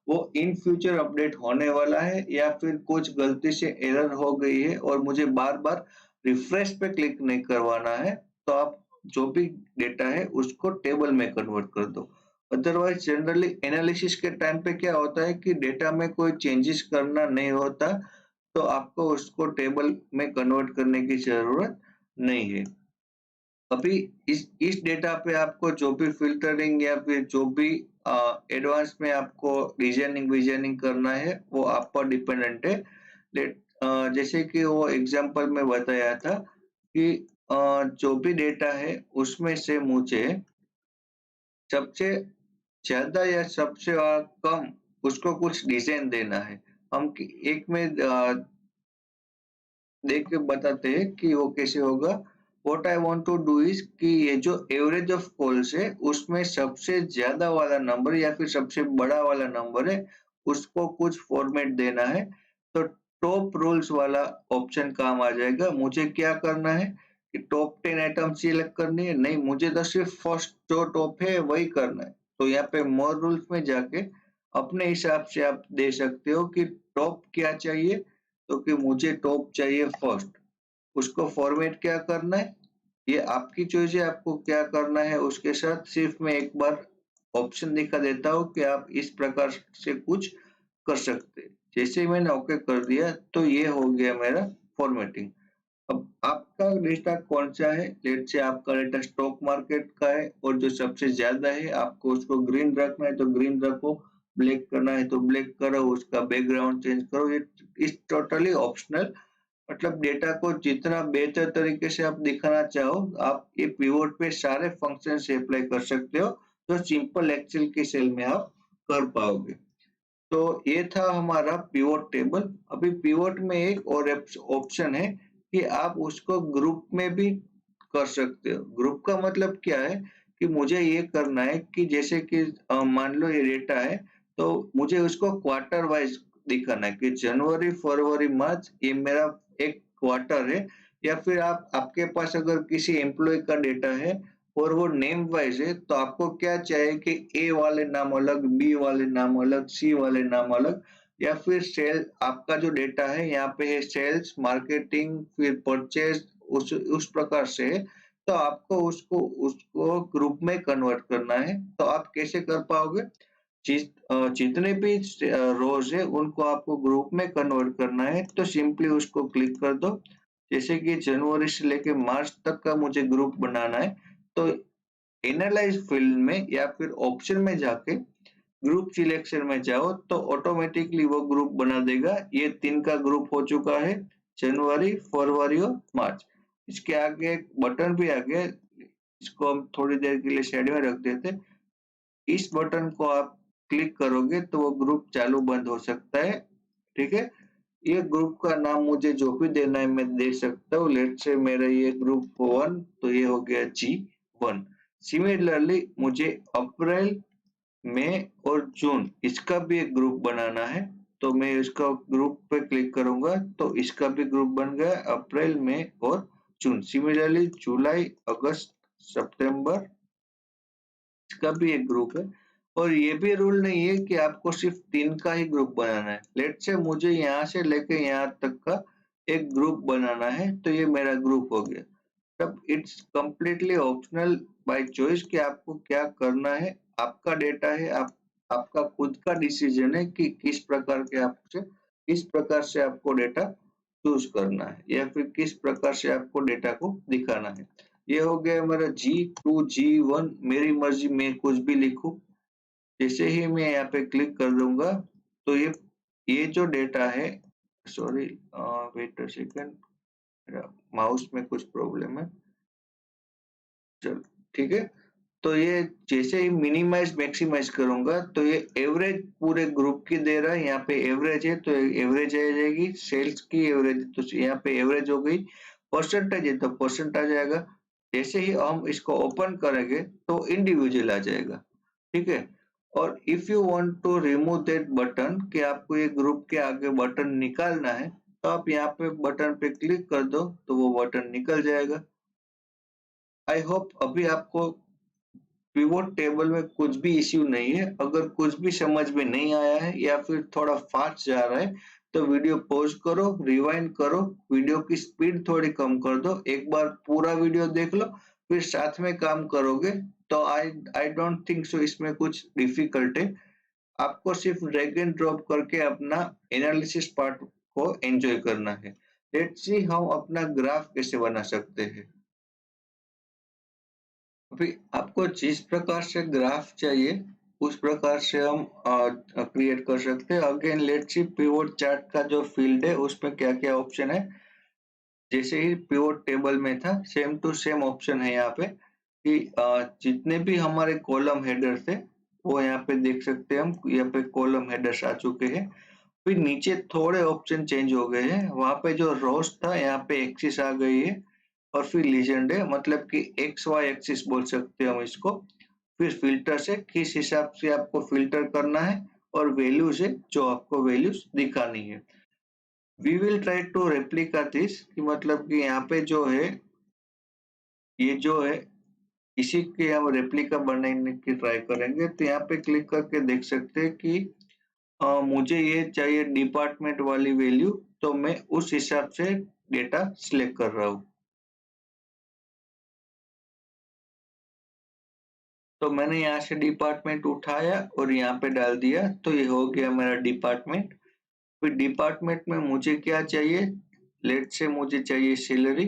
वो इन फ्यूचर अपडेट होने वाला है, या फिर कुछ गलती से एरर हो गई है और मुझे बार बार रिफ्रेश पे क्लिक नहीं करवाना है, तो आप जो भी डेटा है उसको टेबल में कन्वर्ट कर दो। अदरवाइज जनरली एनालिसिस के टाइम पे क्या होता है कि डेटा में कोई चेंजेस करना नहीं होता, तो आपको उसको टेबल में कन्वर्ट करने की जरूरत नहीं है। अभी इस डेटा पे आपको जो भी फिल्टरिंग या फिर जो भी एडवांस में आपको रीजनिंग विजनिंग करना है वो आप पर डिपेंडेंट है। जैसे कि वो एग्जांपल में बताया था कि जो भी डेटा है उसमें से मुझे सबसे ज्यादा या सबसे कम उसको कुछ डिजाइन देना है। हम एक में देख के बताते हैं कि वो कैसे होगा। What I want to do is कि ये जो एवरेज ऑफ कॉल्स है उसमें सबसे ज्यादा वाला नंबर या फिर सबसे बड़ा वाला नंबर है, उसको कुछ फॉर्मेट देना है। तो टॉप रूल्स वाला ऑप्शन काम आ जाएगा। मुझे क्या करना है कि टॉप 10 आइटम सिलेक्ट करनी है, नहीं मुझे तो सिर्फ फर्स्ट जो टॉप है वही करना है। तो यहाँ पे मोर रूल्स में जाके अपने हिसाब से आप दे सकते हो कि टॉप क्या चाहिए। तो कि मुझे टॉप चाहिए फर्स्ट, उसको फॉर्मेट क्या करना है ये आपकी चॉइस है, आपको क्या करना है। उसके साथ सिर्फ मैं एक बार ऑप्शन दिखा देता हूँ कि आप इस प्रकार से कुछ कर सकते हैं। जैसे ही मैंने ओके कर दिया तो ये हो गया मेरा फॉर्मेटिंग। अब आपका डेटा कौन सा है, लेट से आपका डेटा स्टॉक मार्केट का है और जो सबसे ज्यादा है आपको उसको ग्रीन रखना है तो ग्रीन रखो, ब्लैक करना है तो ब्लैक करो, उसका बैकग्राउंड चेंज करो। ये इस टोटली ऑप्शनल, मतलब डेटा को जितना बेहतर तरीके से आप दिखाना चाहो आप ये पिवोट पे सारे फंक्शन से अप्लाई कर सकते हो, तो सिंपल एक्सेल की सेल में आप कर पाओगे। तो ये था हमारा पिवोट टेबल। अभी पिवोट में एक और ऑप्शन है कि आप उसको ग्रुप में भी कर सकते हो। ग्रुप का मतलब क्या है कि मुझे ये करना है कि जैसे कि मान लो ये डेटा है तो मुझे उसको क्वार्टर वाइज दिखाना है कि जनवरी फरवरी मार्च ये मेरा एक क्वार्टर है। या फिर आप आपके पास अगर किसी एम्प्लॉय का डेटा है और वो नेम वाइज है तो आपको क्या चाहिए कि ए वाले नाम अलग, बी वाले नाम अलग, सी वाले नाम अलग। या फिर सेल आपका जो डेटा है यहाँ पे है सेल्स मार्केटिंग फिर परचेज, उस प्रकार से है। तो आपको उसको उसको ग्रुप में कन्वर्ट करना है। तो आप कैसे कर पाओगे, जितने भी रोज है उनको आपको ग्रुप में कन्वर्ट करना है तो सिंपली उसको क्लिक कर दो। जैसे कि जनवरी से लेके मार्च तक का मुझे ग्रुप बनाना है, तो एनालाइज फील्ड में या फिर ऑप्शन में जाके ग्रुप सिलेक्शन में जाओ तो ऑटोमेटिकली वो ग्रुप बना देगा। ये 3 का ग्रुप हो चुका है, जनवरी फरवरी और मार्च। इसके आगे एक बटन भी आ गया, इसको हम थोड़ी देर के लिए साइड में रख देते। इस बटन को आप क्लिक करोगे तो वो ग्रुप चालू बंद हो सकता है। ठीक है, ये ग्रुप का नाम मुझे जो भी देना है मैं दे सकता हूँ। लेट से मेरा ये ग्रुप 1 तो ये हो गया G1। सिमिलरली मुझे अप्रैल मई और जून इसका भी एक ग्रुप बनाना है, तो मैं इसका ग्रुप पे क्लिक करूंगा तो इसका भी ग्रुप बन गया अप्रैल मई और जून। सिमिलरली जुलाई अगस्त सितंबर इसका भी एक ग्रुप है। और ये भी रूल नहीं है कि आपको सिर्फ 3 का ही ग्रुप बनाना है। लेट से मुझे यहाँ से लेके यहाँ तक का एक ग्रुप बनाना है तो ये मेरा ग्रुप हो गया। तब it's completely optional by choice कि आपको क्या करना है। आपका डेटा है, आप आपका खुद का डिसीजन है कि किस प्रकार से आपको डेटा चूज करना है या फिर किस प्रकार से आपको डेटा को दिखाना है। ये हो गया मेरा G2 G1। मेरी मर्जी में कुछ भी लिखूं। जैसे ही मैं यहाँ पे क्लिक कर दूंगा तो ये जो डेटा है, सॉरी वेट अ सेकंड, मेरा माउस में कुछ प्रॉब्लम है। चलो ठीक है। तो ये जैसे ही मिनिमाइज मैक्सिमाइज करूंगा तो ये एवरेज पूरे ग्रुप की दे रहा है। यहाँ पे एवरेज है तो एवरेज आ जाएगी, सेल्स की एवरेज तो यहाँ पे एवरेज हो गई, परसेंटेज है तो परसेंट आ जाएगा। जैसे ही हम इसको ओपन करेंगे तो इंडिविजुअल आ जाएगा, ठीक है। और if you want to remove that button, कि आपको ये ग्रुप के आगे बटन निकालना है, तो आप यहाँ पे बटन पे क्लिक कर दो तो वो बटन निकल जाएगा। आई होप अभी आपको पिवोट टेबल में कुछ भी इश्यू नहीं है। अगर कुछ भी समझ में नहीं आया है या फिर थोड़ा फास्ट जा रहा है तो वीडियो पॉज करो, रिवाइंड करो, वीडियो की स्पीड थोड़ी कम कर दो, एक बार पूरा वीडियो देख लो, फिर साथ में काम करोगे तो आई आई डोंट थिंक सो इसमें कुछ डिफिकल्ट है। आपको सिर्फ ड्रैग एंड ड्रॉप करके अपना एनालिसिस पार्ट को एंजॉय करना है। लेट्स सी हम अपना ग्राफ कैसे बना सकते हैं। अभी आपको जिस प्रकार से ग्राफ चाहिए उस प्रकार से हम क्रिएट कर सकते हैं। Again let's see pivot chart का जो फील्ड है उसमें क्या क्या ऑप्शन है। जैसे ही पिवोट टेबल में था सेम टू सेम ऑप्शन है यहाँ पे, कि जितने भी हमारे कॉलम हेडर थे वो यहाँ पे देख सकते हैं हम। यहाँ पे कॉलम हेडर्स आ चुके हैं। फिर नीचे थोड़े ऑप्शन चेंज हो गए हैं। वहां पे जो रोज था यहाँ पे एक्सिस आ गई है, और फिर लीजेंड है, मतलब कि एक्स वाई एक्सिस बोल सकते हैं हम इसको। फिर फिल्टर से किस हिसाब से आपको फिल्टर करना है, और वैल्यूज है जो आपको वैल्यूज दिखानी है। We will try to replica this, कि मतलब कि यहाँ पे जो है ये जो है इसी के हम रेप्लिका बनाने की ट्राई करेंगे। तो यहाँ पे क्लिक करके देख सकते हैं कि मुझे ये चाहिए डिपार्टमेंट वाली वैल्यू, तो मैं उस हिसाब से डेटा सिलेक्ट कर रहा हूँ। तो मैंने यहाँ से डिपार्टमेंट उठाया और यहाँ पे डाल दिया, तो ये हो गया मेरा डिपार्टमेंट। फिर डिपार्टमेंट में मुझे क्या चाहिए, लेट से मुझे चाहिए सैलरी।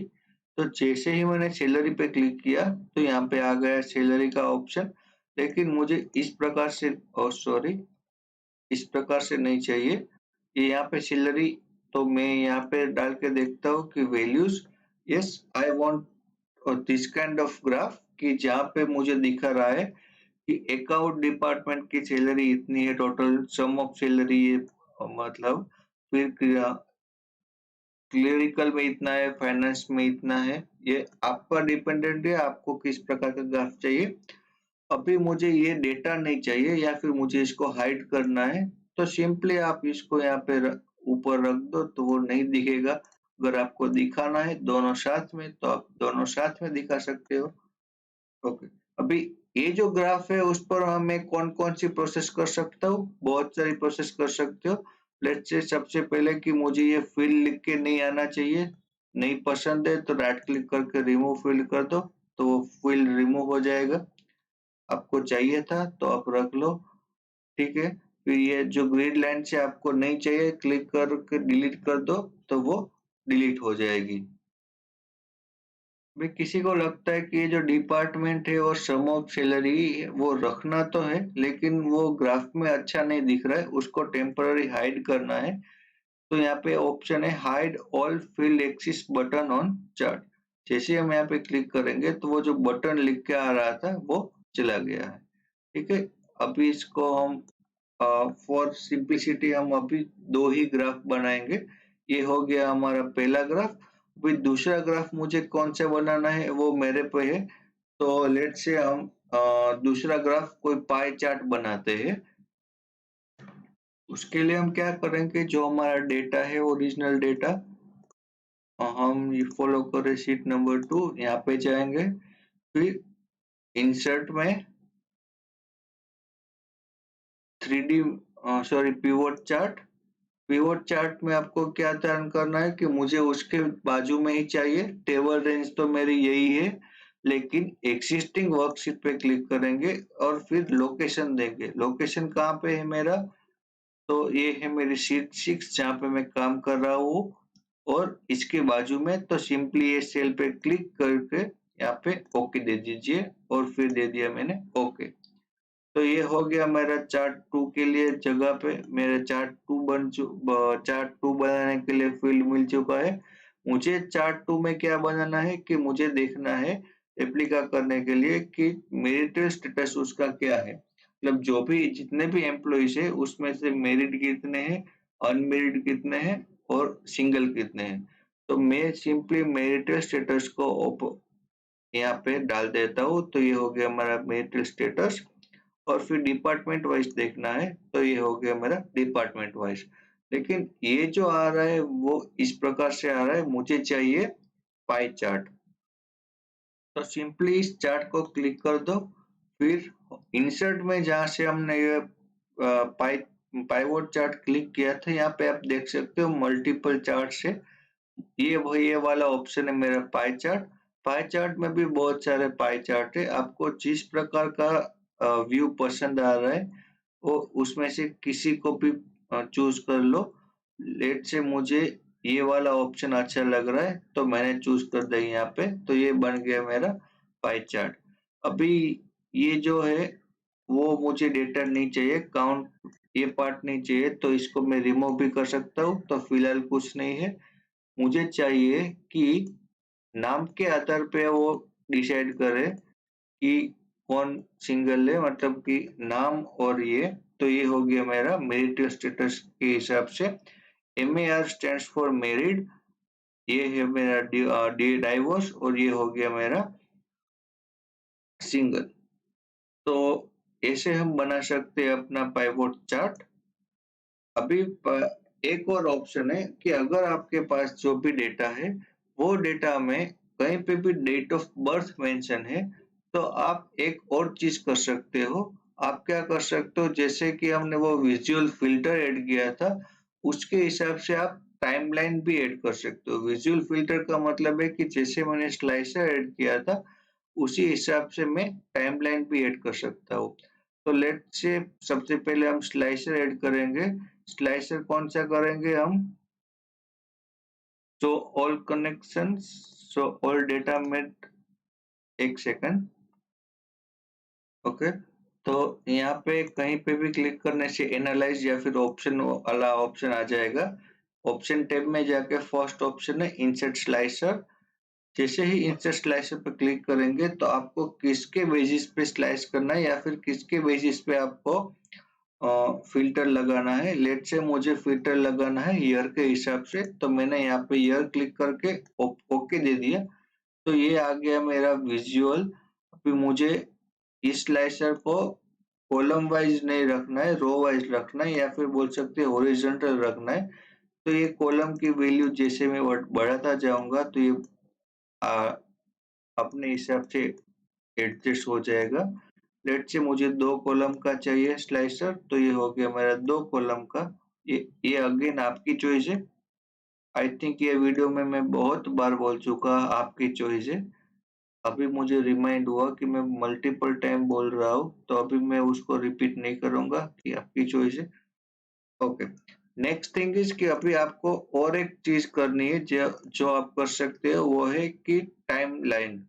तो जैसे ही मैंने सैलरी पे क्लिक किया तो यहाँ पे आ गया सैलरी का ऑप्शन। लेकिन मुझे इस प्रकार से, सॉरी, इस प्रकार से नहीं चाहिए। ये यहाँ पे सैलरी, तो मैं यहाँ पे डाल के देखता हूँ कि values, yes I want this kind of graph, कि जहाँ पे मुझे दिखा रहा है कि अकाउंट डिपार्टमेंट की सैलरी इतनी है, टोटल सम ऑफ सैलरी ये, मतलब फिर क्लियरिकल में इतना है, फाइनेंस में इतना है। ये आपका डिपेंडेंट है, आपको किस प्रकार का ग्राफ चाहिए। अभी मुझे ये डेटा नहीं चाहिए या फिर मुझे इसको हाइड करना है, तो सिंपली आप इसको यहाँ पे ऊपर रख दो तो वो नहीं दिखेगा। अगर आपको दिखाना है दोनों साथ में तो आप दोनों साथ में दिखा सकते हो। ओके, अभी ये जो ग्राफ है उस पर मैं कौन कौन सी प्रोसेस कर सकता हूँ, बहुत सारी प्रोसेस कर सकते हो। लेट्स से सबसे पहले कि मुझे ये फील्ड लिख के नहीं आना चाहिए, नहीं पसंद है तो राइट क्लिक करके रिमूव फील्ड कर दो, तो वो फील्ड रिमूव हो जाएगा। आपको चाहिए था तो आप रख लो, ठीक है। फिर ये जो ग्रिड लाइन से आपको नहीं चाहिए, क्लिक करके डिलीट कर दो तो वो डिलीट हो जाएगी। भाई किसी को लगता है कि ये जो डिपार्टमेंट है और सम ऑफ सैलरी वो रखना तो है लेकिन वो ग्राफ में अच्छा नहीं दिख रहा है, उसको टेम्पररी हाइड करना है, तो यहाँ पे ऑप्शन है hide all field axis button on chart. जैसे हम यहाँ पे क्लिक करेंगे तो वो जो बटन लिख के आ रहा था वो चला गया है, ठीक है। अभी इसको हम फॉर सिंपलिसिटी हम अभी दो ही ग्राफ बनाएंगे। ये हो गया हमारा पहला ग्राफ। अभी दूसरा ग्राफ मुझे कौन सा बनाना है वो मेरे पे है। तो लेट से हम दूसरा ग्राफ कोई पाई चार्ट बनाते हैं। उसके लिए हम क्या करेंगे, जो हमारा डेटा है ओरिजिनल डेटा, हम ये फॉलो करें शीट नंबर 2, यहाँ पे जाएंगे, फिर इंसर्ट में 3D, sorry pivot chart. Pivot chart में आपको क्या ध्यान करना है कि मुझे उसके बाजू में ही चाहिए, टेबल रेंज तो मेरी यही है, लेकिन एग्जिस्टिंग वर्कशीट पे क्लिक करेंगे और फिर लोकेशन देंगे। लोकेशन कहाँ पे है मेरा, तो ये है मेरी शीट 6 जहाँ पे मैं काम कर रहा हूँ, और इसके बाजू में तो सिंपली ये सेल पे क्लिक करके यहाँ पे ओके दे दीजिए, और फिर दे दिया मैंने ओके। तो ये हो गया मेरा चार्ट 2 के लिए जगह पे, मेरे चार्ट 2 बनाने के लिए फील्ड मिल चुका है। मुझे चार्ट 2 में क्या बनाना है कि मुझे देखना है एप्लीका करने के लिए कि मैरिटल स्टेटस उसका क्या है, मतलब जो भी जितने भी एम्प्लॉइज है उसमें से मेरिट कितने हैं, अनमेरिड कितने हैं और सिंगल कितने हैं। तो मैं सिंपली मैरिटल स्टेटस को यहाँ पे डाल देता हूँ, तो ये हो गया हमारा मैरिटल स्टेटस। और फिर डिपार्टमेंट वाइज देखना है, तो ये हो गया मेरा डिपार्टमेंट वाइज। लेकिन ये जो आ रहा है वो इस प्रकार से आ रहा है, मुझे चाहिए पाई चार्ट। तो सिंपली इस चार्ट को क्लिक कर दो, फिर इंसर्ट में जहां से हमने ये पाई पाइवोट चार्ट क्लिक किया था, यहाँ पे आप देख सकते हो मल्टीपल चार्ट से ये वही ये वाला ऑप्शन है मेरा पाई चार्ट। पाई चार्ट में भी बहुत सारे पाई चार्ट है, आपको जिस प्रकार का व्यू पसंद आ रहा है वो उसमें से किसी को भी चूज कर लो। लेट से मुझे ये वाला ऑप्शन अच्छा लग रहा है तो मैंने चूज कर दिया यहाँ पे, तो ये बन गया मेरा पाई चार्ट। अभी ये जो है वो मुझे डेटा नहीं चाहिए, काउंट ये पार्ट नहीं चाहिए, तो इसको मैं रिमूव भी कर सकता हूँ, तो फिलहाल कुछ नहीं है। मुझे चाहिए कि नाम के आधार पे वो डिसाइड करे कि कौन सिंगल है, मतलब कि नाम और ये। तो ये हो गया मेरा मैरिटल स्टेटस के हिसाब से। MAR स्टैंड्स फॉर मैरिड, ये है मेरा डाइवोर्स, और ये हो गया मेरा सिंगल। तो ऐसे हम बना सकते हैं अपना पाइवोट चार्ट। अभी एक और ऑप्शन है कि अगर आपके पास जो भी डेटा है वो डेटा में कहीं पे भी डेट ऑफ बर्थ मेंशन है, तो आप एक और चीज कर सकते हो। आप क्या कर सकते हो, जैसे कि हमने वो विजुअल फिल्टर ऐड किया था उसके हिसाब से आप टाइमलाइन भी ऐड कर सकते हो। विजुअल फिल्टर का मतलब है कि जैसे मैंने स्लाइसर ऐड किया था उसी हिसाब से मैं टाइमलाइन भी ऐड कर सकता हूँ। तो लेट से सबसे पहले हम स्लाइसर ऐड करेंगे। स्लाइसर कौन सा करेंगे हम, show all connections, show all data मेट। एक सेकंड, ओके। तो यहाँ पे कहीं पे भी क्लिक करने से एनालाइज या फिर ऑप्शन वाला ऑप्शन आ जाएगा। ऑप्शन टैब में जाके फर्स्ट ऑप्शन है इंसर्ट स्लाइसर। जैसे ही इंसर्ट स्लाइसर पे क्लिक करेंगे तो आपको किसके बेसिस पे स्लाइस करना है या फिर किसके बेसिस पे आपको फिल्टर लगाना है। लेट से मुझे फिल्टर लगाना है ईयर के हिसाब से, तो मैंने यहाँ पे ईयर क्लिक करके ओके दे दिया। तो ये आ गया मेरा विजुअल। अभी मुझे इस स्लाइसर को कॉलम वाइज नहीं रखना है, रो वाइज रखना है, या फिर बोल सकते हैं हॉरिजॉन्टल रखना है। तो ये कॉलम की वैल्यू जैसे मैं बढ़ाता जाऊंगा तो ये आ, अपने हिसाब से एडजस्ट हो जाएगा। लेट से मुझे 2 कॉलम का चाहिए स्लाइसर, तो ये हो गया मेरा 2 कॉलम का। ये अगेन आपकी चॉइस है। आई थिंक ये वीडियो में मैं बहुत बार बोल चुका, आपकी चॉइस है। अभी मुझे रिमाइंड हुआ कि मैं मल्टीपल टाइम बोल रहा हूँ, तो अभी मैं उसको रिपीट नहीं करूंगा कि आपकी चॉइस है। ओके। नेक्स्ट थिंग इज कि अभी आपको और एक चीज करनी है जो आप कर सकते हो, वो है कि टाइमलाइन।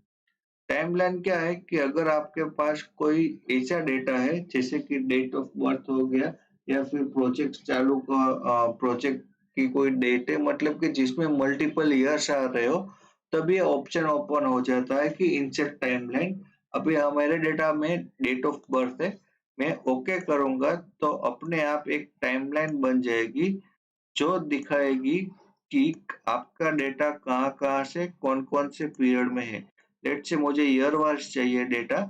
टाइमलाइन क्या है कि अगर आपके पास कोई ऐसा डेटा है जैसे कि डेट ऑफ बर्थ हो गया या फिर प्रोजेक्ट चालू का प्रोजेक्ट की कोई डेट है, मतलब कि जिसमें मल्टीपल ईयर्स आ रहे हो, तब ये ऑप्शन ओपन हो जाता है कि इंसर्ट टाइमलाइन। अभी हमारे डेटा में डेट ऑफ बर्थ है, मैं ओके करूंगा तो अपने आप एक टाइमलाइन बन जाएगी जो दिखाएगी कि आपका डेटा कहाँ-कहाँ से कौन-कौन से पीरियड में है। लेट से मुझे ईयर वाइज चाहिए डेटा,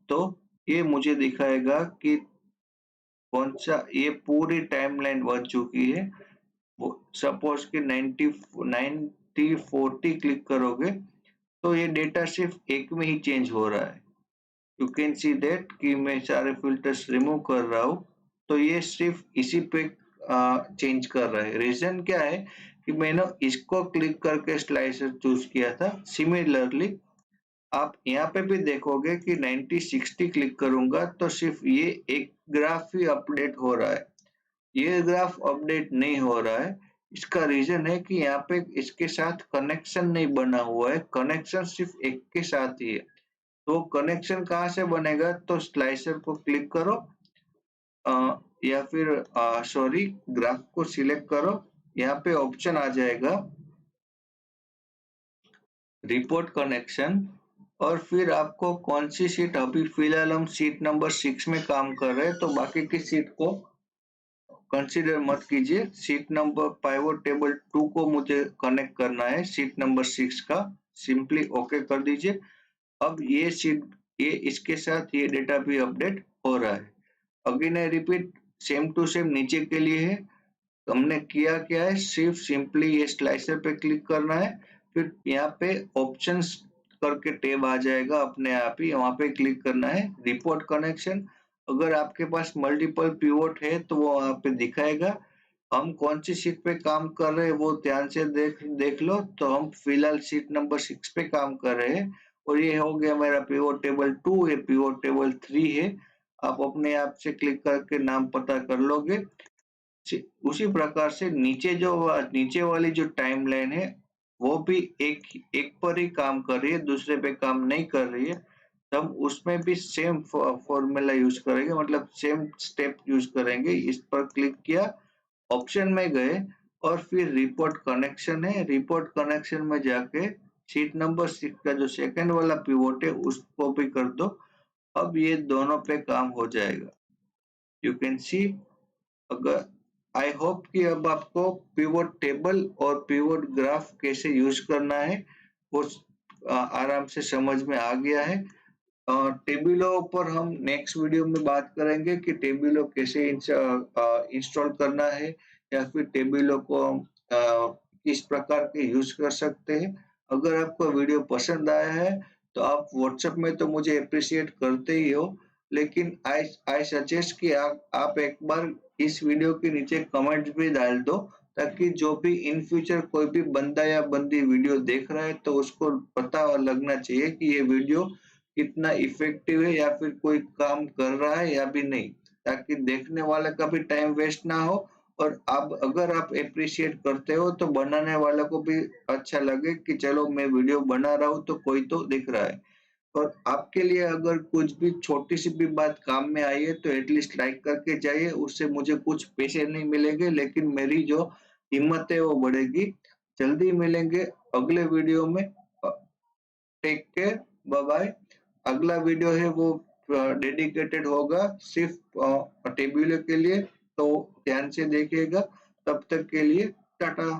तो ये मुझे दिखाएगा कि कौन सा ये पूरी टाइमलाइन बन चुकी है। वो सपोज कि 90 क्लिक करोगे तो ये डेटा सिर्फ एक में ही चेंज हो रहा है। यू कैन सी दैट कि मैं सारे फिल्टर्स रिमूव कर रहा हूँ तो ये सिर्फ इसी पे चेंज कर रहा है। रीजन क्या है कि मैंने इसको क्लिक करके स्लाइसर चूज किया था। सिमिलरली आप यहाँ पे भी देखोगे कि 90-60 क्लिक करूंगा तो सिर्फ ये एक ग्राफ ही अपडेट हो रहा है, ये ग्राफ अपडेट नहीं हो रहा है। इसका रीजन है कि यहाँ पे इसके साथ कनेक्शन नहीं बना हुआ है, कनेक्शन सिर्फ एक के साथ ही है। तो कनेक्शन कहाँ से बनेगा, तो स्लाइसर को क्लिक करो या फिर सॉरी ग्राफ को सिलेक्ट करो। यहाँ पे ऑप्शन आ जाएगा रिपोर्ट कनेक्शन, और फिर आपको कौन सी शीट, अभी फिलहाल हम शीट नंबर 6 में काम कर रहे हैं तो बाकी की शीट को कंसीडर मत कीजिए। शीट नंबर पाइवट टेबल 2 को मुझे कनेक्ट करना है शीट नंबर 6 का, सिंपली ओके कर दीजिए। अब ये इसके साथ ये डेटा भी अपडेट हो रहा है। Again I repeat, same to same नीचे के लिए है। हमने किया क्या है, सिर्फ सिंपली ये स्लाइसर पे क्लिक करना है, फिर यहाँ पे ऑप्शंस करके टैब आ जाएगा अपने आप ही, वहां पे क्लिक करना है रिपोर्ट कनेक्शन। अगर आपके पास मल्टीपल पिवोट है तो वो वहां पे दिखाएगा। हम कौन सी शीट पे काम कर रहे हैं वो ध्यान से देख देख लो। तो हम फिलहाल शीट नंबर 6 पे काम कर रहे हैं और ये हो गया मेरा पिवोट टेबल 2, ये पिवोट टेबल 3 है। आप अपने आप से क्लिक करके नाम पता कर लोगे। उसी प्रकार से नीचे वाली जो टाइमलाइन है वो भी एक एक पर ही काम कर रही है, दूसरे पे काम नहीं कर रही है। तो हम उसमें भी सेम फॉर्मूला यूज करेंगे, मतलब सेम स्टेप यूज करेंगे। इस पर क्लिक किया, ऑप्शन में गए और फिर रिपोर्ट कनेक्शन है, रिपोर्ट कनेक्शन में जाके शीट नंबर 6 का जो सेकंड वाला पिवोट है उसको भी कर दो। अब ये दोनों पे काम हो जाएगा। यू कैन सी, अगर आई होप कि अब आपको पिवोट टेबल और पिवोट ग्राफ कैसे यूज करना है वो आराम से समझ में आ गया है। टेबलो पर हम नेक्स्ट वीडियो में बात करेंगे कि टेबलो कैसे इंस्टॉल करना है या फिर टेबलो को हम किस प्रकार के यूज कर सकते हैं। अगर आपको वीडियो पसंद आया है तो आप व्हाट्सएप में तो मुझे अप्रिशिएट करते ही हो, लेकिन आई आई सजेस्ट कि आप एक बार इस वीडियो के नीचे कमेंट्स भी डाल दो, ताकि जो भी इन फ्यूचर कोई भी बंदा या बंदी वीडियो देख रहा है तो उसको पता लगना चाहिए कि ये वीडियो कितना इफेक्टिव है या फिर कोई काम कर रहा है या भी नहीं, ताकि देखने वाले का भी टाइम वेस्ट ना हो। और आप अगर आप अप्रिशिएट करते हो तो बनाने वाले को भी अच्छा लगे कि चलो मैं वीडियो बना रहा हूँ तो कोई तो दिख रहा है। और आपके लिए अगर कुछ भी छोटी सी भी बात काम में आई है तो एटलीस्ट लाइक करके जाइए, उससे मुझे कुछ पैसे नहीं मिलेंगे लेकिन मेरी जो हिम्मत है वो बढ़ेगी। जल्दी मिलेंगे अगले वीडियो में। Take care, bye bye. अगला वीडियो है वो डेडिकेटेड होगा सिर्फ टेबुलर के लिए, तो ध्यान से देखिएगा। तब तक के लिए टाटा।